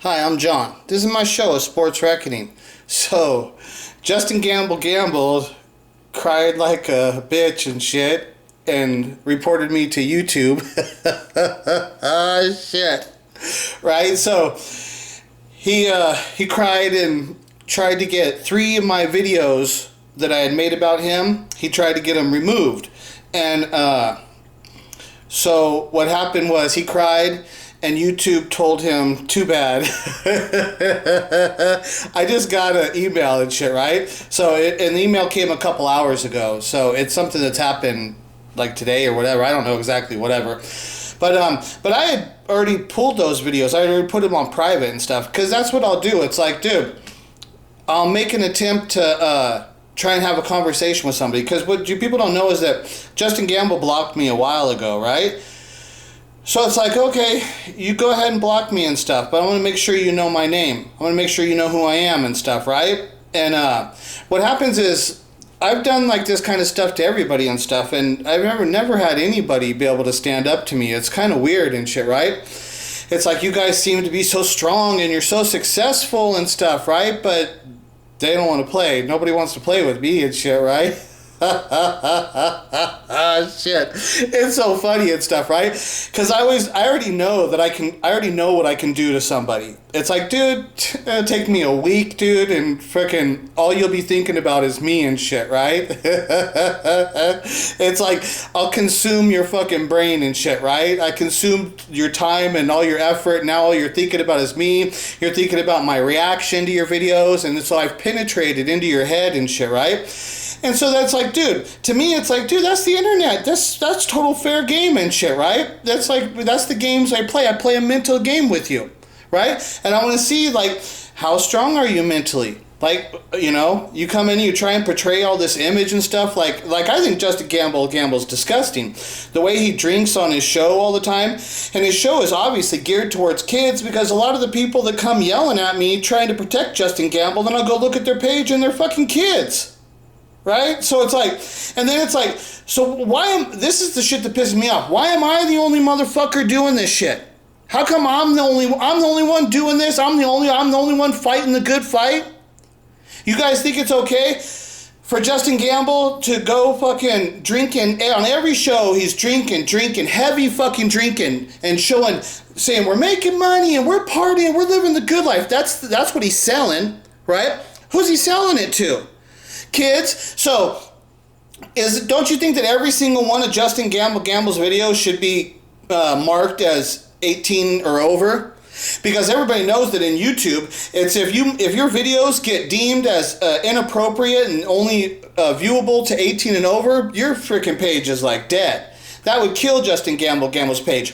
Hi, I'm John. This is my show, A Sports Reckoning. So, Justin gambled, cried like a bitch and shit, and reported me to YouTube. Ah, shit. Right? So, he cried and tried to get 3 of my videos that I had made about him. He tried to get them removed. And, so what happened was he cried and YouTube told him, too bad. I just got an email and shit, right? So and the email came a couple hours ago. So it's something that's happened like today or whatever. I don't know exactly, whatever. But I had already pulled those videos. I already put them on private and stuff. Because that's what I'll do. It's like, dude, I'll make an attempt to try and have a conversation with somebody. Because what you people don't know is that Justin Gamble blocked me a while ago, right? So it's like, okay, you go ahead and block me and stuff, but I want to make sure you know my name. I want to make sure you know who I am and stuff, right? And what happens is I've done like this kind of stuff to everybody and stuff, and I've never had anybody be able to stand up to me. It's kind of weird and shit, right? It's like you guys seem to be so strong and you're so successful and stuff, right? But they don't want to play. Nobody wants to play with me and shit, right? Shit, it's so funny and stuff, right? Because I already know that I already know what I can do to somebody. It's like, dude, it'll take me a week, dude, and frickin' all you'll be thinking about is me and shit, right? It's like, I'll consume your fucking brain and shit, right? I consume your time and all your effort. Now all you're thinking about is me. You're thinking about my reaction to your videos, and so I've penetrated into your head and shit, right? And so that's like, dude, to me, it's like, dude, that's the internet. That's total fair game and shit, right? That's the games I play. I play a mental game with you, right? And I want to see, like, how strong are you mentally? Like, you know, you come in and you try and portray all this image and stuff. Like I think Justin Gamble's disgusting. The way he drinks on his show all the time. And his show is obviously geared towards kids because a lot of the people that come yelling at me trying to protect Justin Gamble, then I'll go look at their page and they're fucking kids. Right? So it's like, and then it's like, so this is the shit that pisses me off. Why am I the only motherfucker doing this shit? How come I'm the only one doing this? I'm the only one fighting the good fight? You guys think it's okay for Justin Gamble to go fucking drinking on every show? He's drinking, heavy fucking drinking and saying we're making money and we're partying, we're living the good life. That's what he's selling, right? Who's he selling it to? Kids. So don't you think that every single one of Justin Gamble's videos should be marked as 18 or over? Because everybody knows that in YouTube, it's if your videos get deemed as inappropriate and only viewable to 18 and over, your freaking page is like dead. That would kill Justin Gamble's page.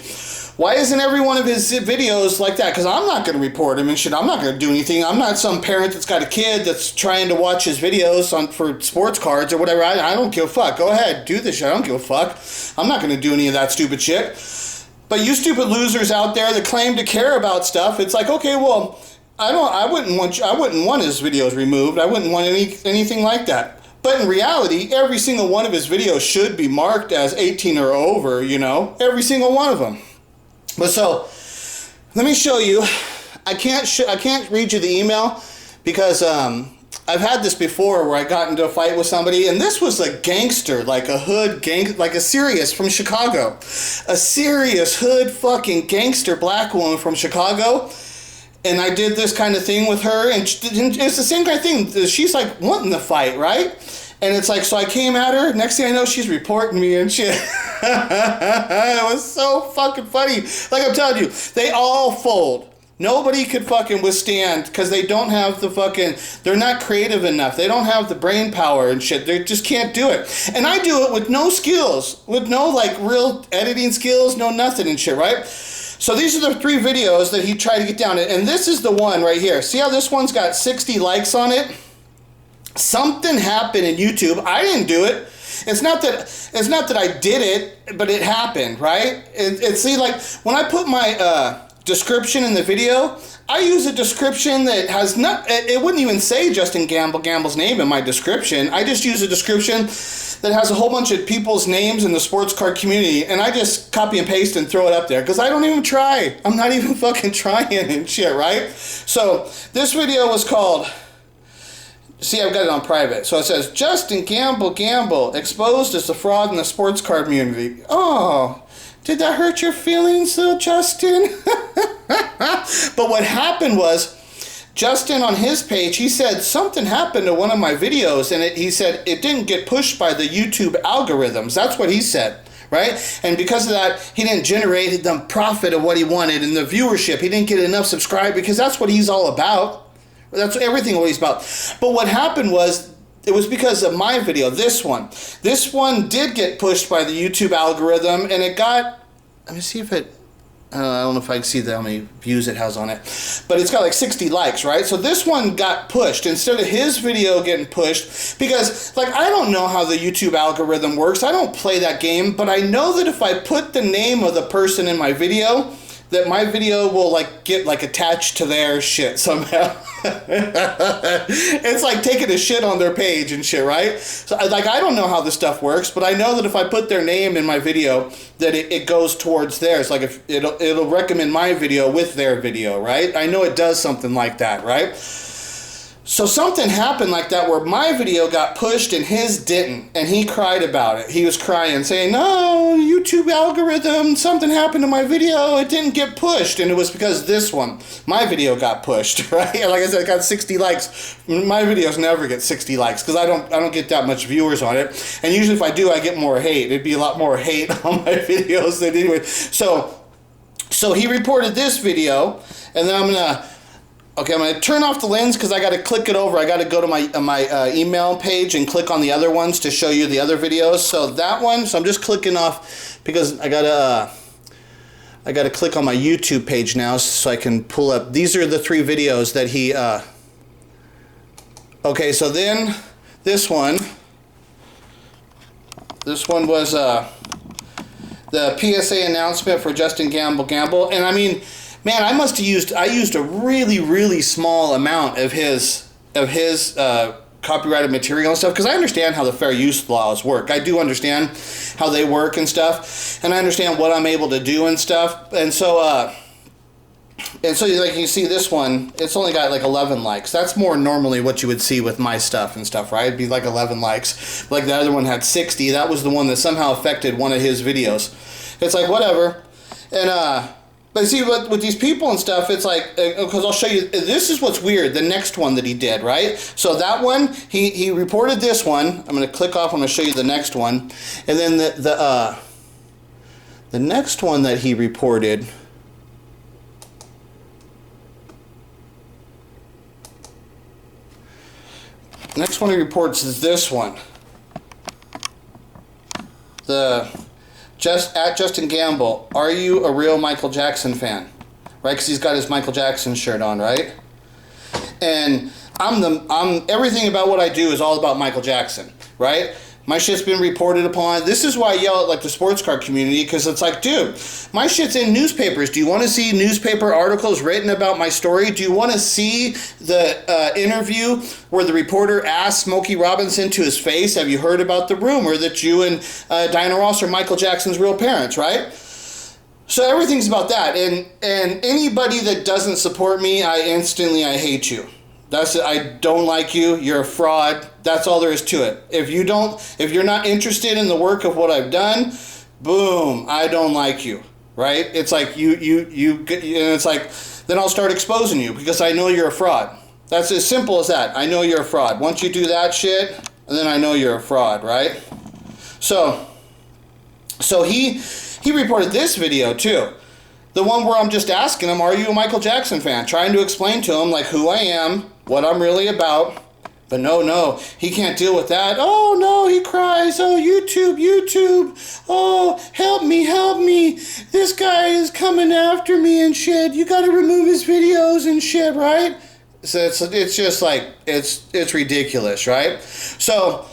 Why isn't every one of his videos like that? Because I'm not going to report him and shit. I'm not going to do anything. I'm not some parent that's got a kid that's trying to watch his videos for sports cards or whatever. I don't give a fuck. Go ahead. Do this shit. I don't give a fuck. I'm not going to do any of that stupid shit. But you stupid losers out there that claim to care about stuff, it's like, okay, well, I wouldn't want his videos removed. I wouldn't want anything like that. But in reality, every single one of his videos should be marked as 18 or over, you know? Every single one of them. But so, let me show you. I can't read you the email because I've had this before where I got into a fight with somebody, and this was a gangster, like a hood gang, like a serious from Chicago, a serious hood fucking gangster black woman from Chicago. And I did this kind of thing with her, and it's the same kind of thing. She's like wanting the fight, right? And it's like, so I came at her. Next thing I know, she's reporting me and shit. It was so fucking funny. Like I'm telling you, they all fold. Nobody could fucking withstand because they don't have they're not creative enough. They don't have the brain power and shit. They just can't do it. And I do it with no skills, with no like real editing skills, no nothing and shit, right? So these are the 3 videos that he tried to get down. And this is the one right here. See how this one's got 60 likes on it? Something happened in YouTube. I didn't do it. It's not that I did it, but it happened, right? See, like when I put my description in the video, I use a description that has not, it wouldn't even say Justin Gamble's name in my description. I just use a description that has a whole bunch of people's names in the sports card community, and I just copy and paste and throw it up there because I don't even try. I'm not even fucking trying and shit, right? So this video was called, see, I've got it on private. So it says, Justin Gamble exposed as a fraud in the sports card community. Oh, did that hurt your feelings though, Justin? But what happened was, Justin on his page, he said something happened to one of my videos, and he said it didn't get pushed by the YouTube algorithms. That's what he said, right? And because of that, he didn't generate the profit of what he wanted and the viewership. He didn't get enough subscribers because that's what he's all about. That's everything what he's about. But what happened was, it was because of my video, this one. This one did get pushed by the YouTube algorithm, and it got, let me see if it, I don't know if I can see how many views it has on it, but it's got like 60 likes, right? So this one got pushed instead of his video getting pushed because, like, I don't know how the YouTube algorithm works. I don't play that game, but I know that if I put the name of the person in my video, that my video will like get like attached to their shit somehow. It's like taking a shit on their page and shit, right? So like, I don't know how this stuff works, but I know that if I put their name in my video, that it goes towards theirs. Like, if it'll recommend my video with their video, right? I know it does something like that, right? So something happened like that where my video got pushed and his didn't, and he cried about it. He was crying, saying, no, YouTube algorithm, something happened to my video, it didn't get pushed. And it was because this one, my video got pushed, right? Like I said, it got 60 likes. My videos never get 60 likes because I don't get that much viewers on it. And usually if I do, I get more hate. It'd be a lot more hate on my videos than anyway. So he reported this video, and then I'm going to turn off the lens because I got to click it over. I got to go to my email page and click on the other ones to show you the other videos. So that one, so I'm just clicking off because I got to click on my YouTube page now so I can pull up. These are the 3 videos that he, okay, so then this one was the PSA announcement for Justin Gamble. And I mean, man, I used a really, really small amount of his copyrighted material and stuff because I understand how the fair use laws work. I do understand how they work and stuff, and I understand what I'm able to do and stuff. And so like you see this one, it's only got like 11 likes. That's more normally what you would see with my stuff and stuff, right? It'd be like 11 likes. Like the other one had 60. That was the one that somehow affected one of his videos. It's like, whatever. And but see, with these people and stuff, it's like, because I'll show you, this is what's weird, the next one that he did, right? So that one, he reported this one. I'm going to click off, I'm going to show you the next one. And then the next one that he reported, next one he reports is this one. At Justin Gamble, are you a real Michael Jackson fan? Right, because he's got his Michael Jackson shirt on, right? And I'm everything about what I do is all about Michael Jackson, right? My shit's been reported upon. This is why I yell at like the sports card community, because it's like, dude, my shit's in newspapers. Do you want to see newspaper articles written about my story? Do you want to see the interview where the reporter asked Smokey Robinson to his face, have you heard about the rumor that you and Diana Ross are Michael Jackson's real parents, right? So everything's about that. And anybody that doesn't support me, I hate you. That's it. I don't like you. You're a fraud. That's all there is to it. If you're not interested in the work of what I've done, boom, I don't like you, right? It's like and it's like, then I'll start exposing you because I know you're a fraud. That's as simple as that. I know you're a fraud. Once you do that shit, then I know you're a fraud, right? So he reported this video too. The one where I'm just asking him, are you a Michael Jackson fan? Trying to explain to him like who I am, what I'm really about. But no, he can't deal with that. Oh no, he cries. Oh, YouTube. Oh, help me. This guy is coming after me and shit. You gotta remove his videos and shit, right? So it's just like, it's ridiculous, right? So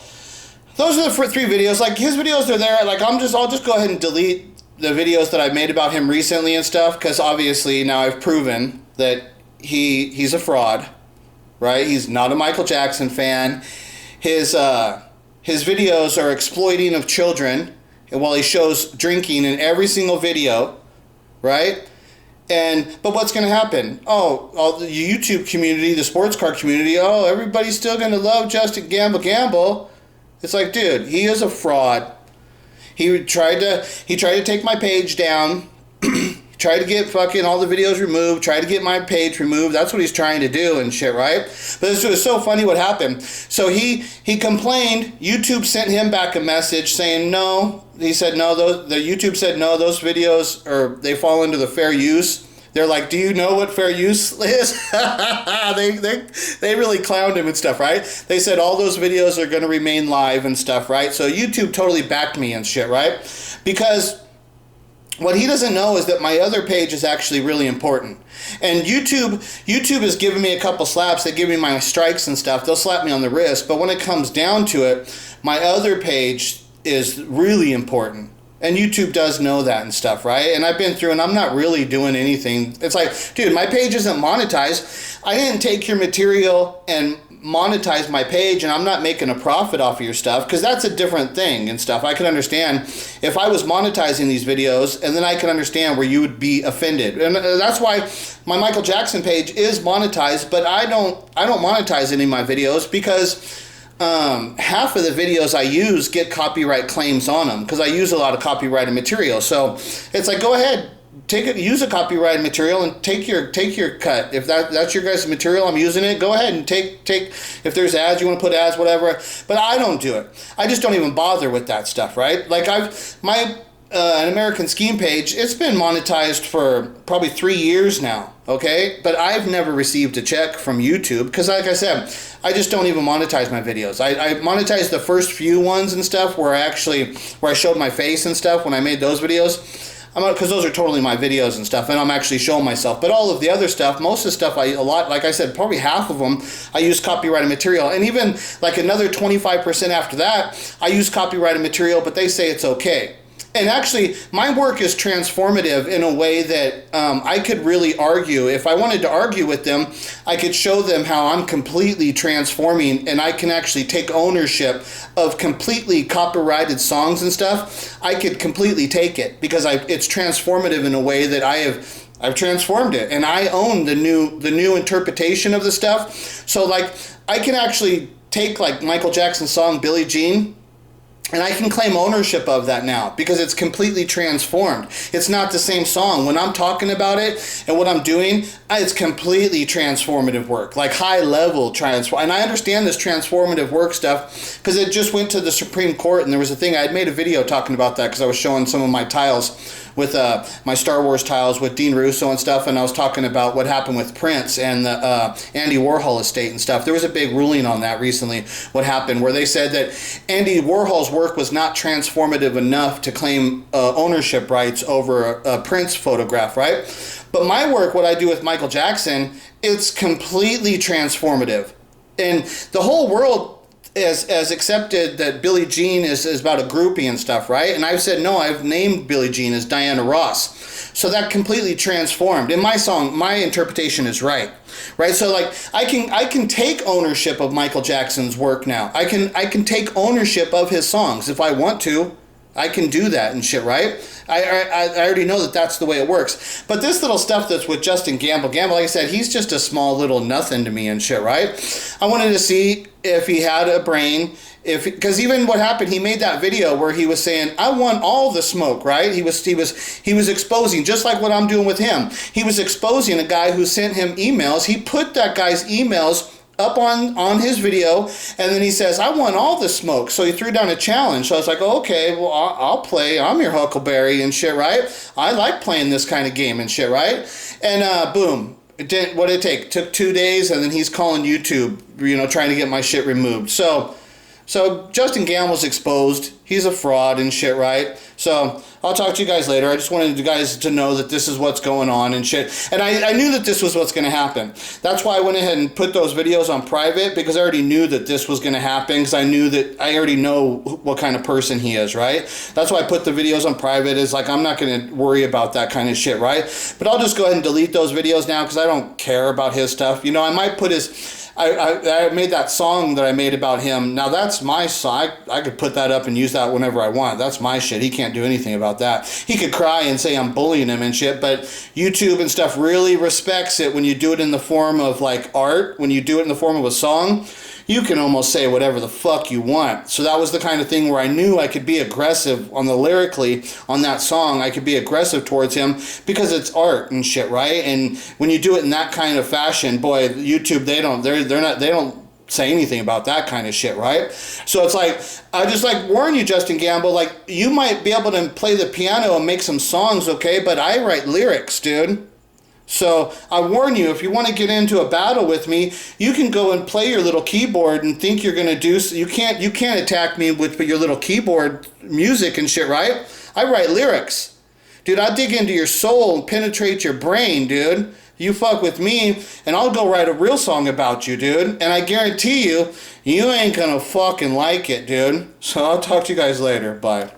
those are the 3 videos. Like his videos are there. Like I'll just go ahead and delete the videos that I've made about him recently and stuff, because obviously now I've proven that he's a fraud, right? He's not a Michael Jackson fan. His videos are exploiting of children, and while he shows drinking in every single video, right? But what's going to happen? Oh, all the YouTube community, the sports car community, oh, everybody's still going to love Justin Gamble. It's like, dude, he is a fraud. He tried to take my page down. Tried to get fucking all the videos removed, tried to get my page removed. That's what he's trying to do and shit, right? But this was so funny what happened. So he complained. YouTube sent him back a message saying no. He said no. The YouTube said no. Those videos they fall into the fair use. They're like, do you know what fair use is? They really clowned him and stuff, right? They said all those videos are going to remain live and stuff, right? So YouTube totally backed me and shit, right? Because what he doesn't know is that my other page is actually really important. And YouTube has given me a couple slaps. They give me my strikes and stuff. They'll slap me on the wrist. But when it comes down to it, my other page is really important. And YouTube does know that and stuff, right? And I've been through, and I'm not really doing anything. It's like, dude, my page isn't monetized. I didn't take your material and monetize my page, and I'm not making a profit off of your stuff, because that's a different thing and stuff. I can understand if I was monetizing these videos, and then I can understand where you would be offended. And that's why my Michael Jackson page is monetized, but I don't monetize any of my videos, because half of the videos I use get copyright claims on them, because I use a lot of copyrighted material. So it's like, go ahead, use a copyrighted material and take your cut. If that's your guys' material, I'm using it, go ahead and take if there's ads, you want to put ads, whatever. But I don't do it. I just don't even bother with that stuff, right? Like an American Scheme page, it's been monetized for probably 3 years now, okay? But I've never received a check from YouTube, because like I said, I just don't even monetize my videos. I monetized the first few ones and stuff where I showed my face and stuff when I made those videos. Because those are totally my videos and stuff, and I'm actually showing myself. But all of the other stuff, most of the stuff, like I said, probably half of them, I use copyrighted material. And even like another 25% after that, I use copyrighted material, but they say it's okay. And actually, my work is transformative in a way that I could really argue. If I wanted to argue with them, I could show them how I'm completely transforming, and I can actually take ownership of completely copyrighted songs and stuff. I could completely take it, because it's transformative in a way that I've transformed it, and I own the new interpretation of the stuff. So like, I can actually take like Michael Jackson's song Billie Jean, and I can claim ownership of that now, because it's completely transformed. It's not the same song. When I'm talking about it and what I'm doing, it's completely transformative work, like high level transform. And I understand this transformative work stuff because it just went to the Supreme Court, and there was a thing. I had made a video talking about that because I was showing some of my tiles with my Star Wars tiles with Dean Russo and stuff, and I was talking about what happened with Prince and the Andy Warhol estate and stuff. There was a big ruling on that recently, what happened, where they said that Andy Warhol's work was not transformative enough to claim ownership rights over a Prince photograph, right? But my work, what I do with Michael Jackson, it's completely transformative. And the whole world has accepted that Billie Jean is about a groupie and stuff, right? And I've said, no, I've named Billie Jean as Diana Ross. So that completely transformed. In my song, my interpretation is right? So like, I can take ownership of Michael Jackson's work now. I can take ownership of his songs if I want to. I can do that and shit, right? I already know that that's the way it works. But this little stuff that's with Justin Gamble, like I said, he's just a small little nothing to me and shit, right? I wanted to see if he had a brain, because even what happened, he made that video where he was saying, I want all the smoke, right? He was exposing, just like what I'm doing with him. He was exposing a guy who sent him emails. He put that guy's emails up on his video, and then he says, I want all the smoke. So he threw down a challenge. So I was like, oh, okay, well, I'll play. I'm your Huckleberry and shit, right? I like playing this kind of game and shit, right? And boom. What did it take? Took 2 days, and then he's calling YouTube, trying to get my shit removed. So So Justin Gamble's exposed. He's a fraud and shit, right? So I'll talk to you guys later. I just wanted you guys to know that this is what's going on and shit. And I knew that this was what's going to happen. That's why I went ahead and put those videos on private, because I already knew that this was going to happen, because I knew that I already know what kind of person he is, right? That's why I put the videos on private. Is like, I'm not going to worry about that kind of shit, right? But I'll just go ahead and delete those videos now, because I don't care about his stuff. You know, I might put his... I made that song that I made about him. Now that's my song. I could put that up and use that whenever I want. That's my shit. He can't do anything about that. He could cry and say I'm bullying him and shit, but YouTube and stuff really respects it when you do it in the form of like art. When you do it in the form of a song, you can almost say whatever the fuck you want. So that was the kind of thing where I knew I could be aggressive on the lyrically on that song. I could be aggressive towards him because it's art and shit, right? And when you do it in that kind of fashion, boy, YouTube, they don't say anything about that kind of shit, right? So it's like, I just like warn you, Justin Gamble, like you might be able to play the piano and make some songs, okay? But I write lyrics, dude. So I warn you, if you want to get into a battle with me, you can go and play your little keyboard and think you're going to do... You can't attack me with your little keyboard music and shit, right? I write lyrics. Dude, I dig into your soul and penetrate your brain, dude. You fuck with me, and I'll go write a real song about you, dude. And I guarantee you, you ain't going to fucking like it, dude. So I'll talk to you guys later. Bye.